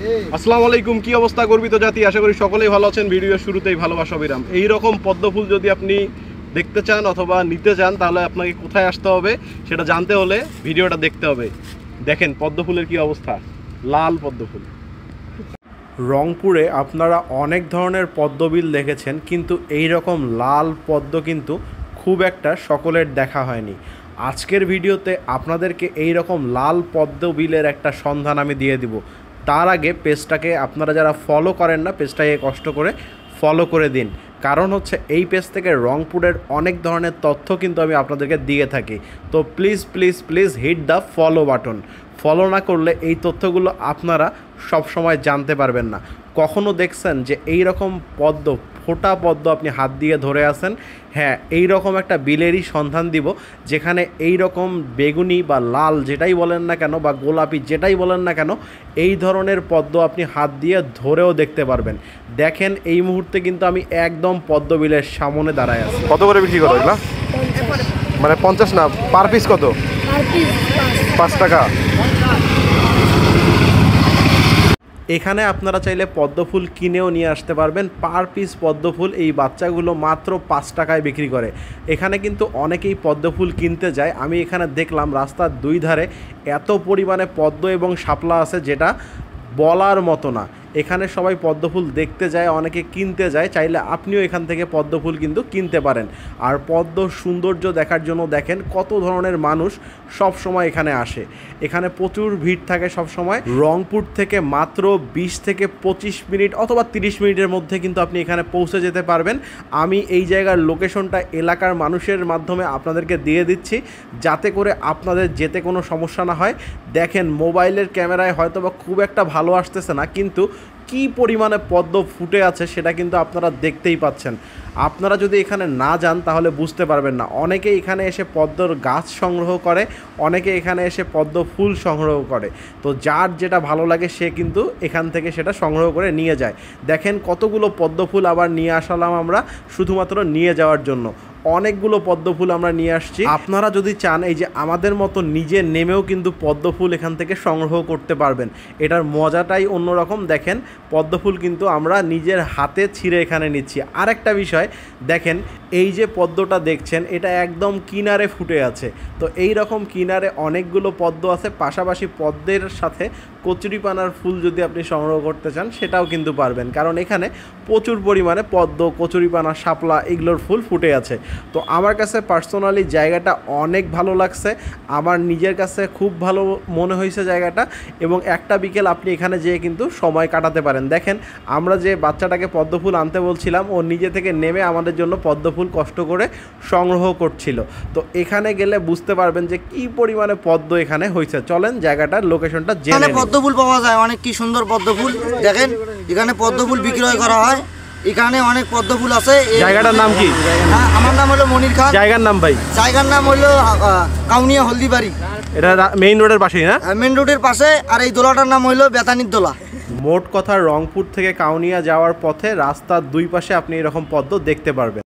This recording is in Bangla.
আসসালামু আলাইকুম, কি অবস্থা গর্বিত জাতি? আশা করি সকলেই ভালো আছেন। ভিডিও শুরুতেই ভালোবাসা অবিরাম। এই রকম পদ্ম ফুল যদি আপনি দেখতে চান অথবা নিতে চান তাহলে আপনাকে কোথায় আসতে হবে সেটা জানতে হলে ভিডিওটা দেখতে হবে। দেখেন পদ্ম ফুলের কি অবস্থা, লাল পদ্ম ফুল। রংপুরে আপনারা অনেক ধরনের পদ্মবিল দেখেছেন, কিন্তু এই রকম লাল পদ্ম কিন্তু খুব একটা সকলের দেখা হয়নি। আজকের ভিডিওতে আপনাদেরকে এই রকম লাল পদ্মবিলের একটা সন্ধান আমি দিয়ে দিব। তার আগে পেজটাকে আপনারা যারা ফলো করেন না, পেজটাকে কষ্ট করে ফলো করে দিন। কারণ হচ্ছে এই পেজ থেকে রংপুরের অনেক ধরনের তথ্য কিন্তু আমি আপনাদেরকে দিয়ে থাকি। তো please please please hit the follow button. Follow না করলে এই তথ্যগুলো আপনারা সব সময় জানতে পারবেন না। কখনো দেখছেন যে এই রকম পদ্ম, ফোটা পদ্ম আপনি হাত দিয়ে ধরে আছেন? হ্যাঁ, এই রকম একটা বিলেরই সন্ধান দিব যেখানে এই রকম বেগুনি বা লাল যেটাই বলেন না কেন বা গোলাপি যেটাই বলেন না কেন, এই ধরনের পদ্ম আপনি হাত দিয়ে ধরেও দেখতে পারবেন। দেখেন এই মুহূর্তে কিন্তু আমি একদম পদ্ম বিলের সামনে দাঁড়ায় আছি। কত করে বিক্রি করো এগুলা? মানে 50 না, পার পিস কত? 5 টাকা। এখানে আপনারা চাইলে পদ্ম ফুল কিনেও নিয়ে আসতে পারবেন। পার পিস পদ্ম ফুল এই বাচ্চাগুলো মাত্র 5 টাকায় বিক্রি করে। এখানে কিন্তু অনেকেই পদ্ম ফুল কিনতে যায়। আমি এখানে দেখলাম রাস্তার দুই ধারে এত পরিমাণে পদ্ম এবং শাপলা আছে যেটা বলার মতো না। এখানে সবাই পদ্ম ফুল দেখতে যায়, অনেকে কিনতে যায়। চাইলে আপনিও এখান থেকে পদ্ম ফুল কিন্তু কিনতে পারেন। আর পদ্ম সৌন্দর্য দেখার জন্য দেখেন কত ধরনের মানুষ সব সময় এখানে আসে। এখানে প্রচুর ভিড় থাকে সব সময়। রংপুর থেকে মাত্র 20 থেকে 25 মিনিট অথবা 30 মিনিটের মধ্যে কিন্তু আপনি এখানে পৌঁছে যেতে পারবেন। আমি এই জায়গার লোকেশনটা এলাকার মানুষের মাধ্যমে আপনাদেরকে দিয়ে দিচ্ছি, যাতে করে আপনাদের যেতে কোনো সমস্যা না হয়। দেখেন মোবাইলের ক্যামেরায় হয়তো বা খুব একটা ভালো আসতেছে না, কিন্তু কি পরিমাণে পদ্ম ফুটে আছে সেটা কিন্তু আপনারা দেখতেই পাচ্ছেন। আপনারা যদি এখানে না যান তাহলে বুঝতে পারবেন না। অনেকে এখানে এসে পদ্মর গাছ সংগ্রহ করে, অনেকে এখানে এসে পদ্ম ফুল সংগ্রহ করে। তো যার যেটা ভালো লাগে সে কিন্তু এখান থেকে সেটা সংগ্রহ করে নিয়ে যায়। দেখেন কতগুলো পদ্ম ফুল আবার নিয়ে আসলাম আমরা শুধুমাত্র নিয়ে যাওয়ার জন্য। অনেকগুলো পদ্ম ফুল আমরা নিয়ে আসছি। আপনারা যদি চান এই যে আমাদের মতো নিজে নেমেও কিন্তু পদ্ম ফুল এখান থেকে সংগ্রহ করতে পারবেন। এটার মজাটাই অন্যরকম। দেখেন পদ্ম ফুল কিন্তু আমরা নিজের হাতে ছিঁড়ে এখানে নিচ্ছি। আর একটা বিষয় দেখেন, এই যে পদ্মটা দেখছেন এটা একদম কিনারে ফুটে আছে। তো এই রকম কিনারে অনেকগুলো পদ্ম আছে। পাশাপাশি পদ্মের সাথে কচুরিপানার ফুল যদি আপনি সংগ্রহ করতে চান সেটাও কিন্তু পারবেন, কারণ এখানে প্রচুর পরিমাণে পদ্ম, কচুরিপানা, শাপলা এগুলোর ফুল ফুটে আছে। তো আমার কাছে পার্সোনালি জায়গাটা অনেক ভালো লাগছে। আমার নিজের কাছে খুব ভালো মনে হয়েছে জায়গাটা। এবং একটা বিকেল আপনি এখানে যেয়ে কিন্তু সময় কাটাতে পারেন। দেখেন আমরা যে বাচ্চাটাকে পদ্ম ফুল আনতে বলছিলাম, ও নিজে থেকে নেমে আমাদের জন্য পদ্ম ফুল কষ্ট করে সংগ্রহ করছিল। তো এখানে গেলে বুঝতে পারবেন যে কি পরিমাণে পদ্ম এখানে হয়েছে। চলেন জায়গাটার লোকেশনটা জেনে নিই। পদ্ম ফুল পাওয়া যায় অনেক, কি সুন্দর পদ্ম ফুল। দেখেন এখানে পদ্ম ফুল বিক্রয় করা হয়। এখানে অনেক পদ্ম ফুল আছে। জায়গাটার নাম কি? আমার নাম হলো মনির খান। জায়গার নাম ভাই? জায়গার নাম হলো কাউনিয়া হলদিবাড়ি। এটা মেইন রোডের পাশেই না? মেইন রোডের পাশে। আর এই দোলাটার নাম হলো বেতানির দোলা। মোট কথা রংপুর থেকে কাউনিয়া যাওয়ার পথে রাস্তার দুই পাশে আপনি এরকম পদ্ম দেখতে পারবেন।